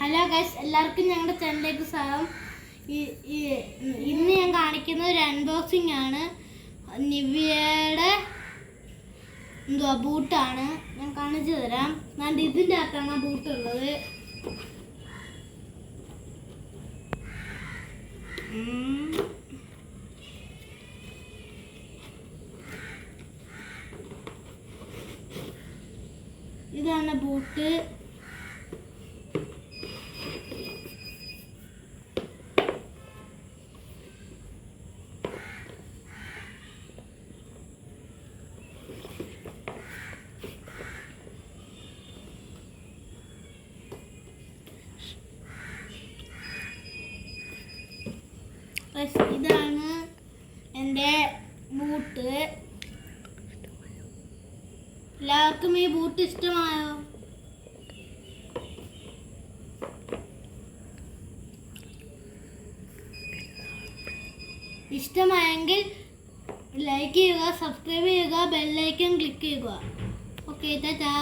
Hello guys, എല്ലാവർക്കും ഞങ്ങളുടെ ചാനലിലേക്ക് സ്വാഗതം. ഇന്ന് ഞാൻ കാണിക്കുന്ന ഒരു അൺബോക്സിംഗ് ആണ്. നിവിയയുടെ ബൂട്ടാണ്. ഞാൻ കാണിച്ചു തരാം. ഞാൻ ഇതിൻ്റെ അകത്താണ് ബൂട്ട് ഉള്ളത്. ഇതാണ് ബൂട്ട്. ഇതാണ് എൻ്റെ ബൂട്ട്. എല്ലാവർക്കും ഈ ബൂട്ട് ഇഷ്ടമായോ? ഇഷ്ടമായെങ്കിൽ ലൈക്ക് ചെയ്യുക, സബ്സ്ക്രൈബ് ചെയ്യുക, ബെല്ലൈക്കൺ ക്ലിക്ക് ചെയ്യുക. ഓക്കെ, ടാറ്റാ.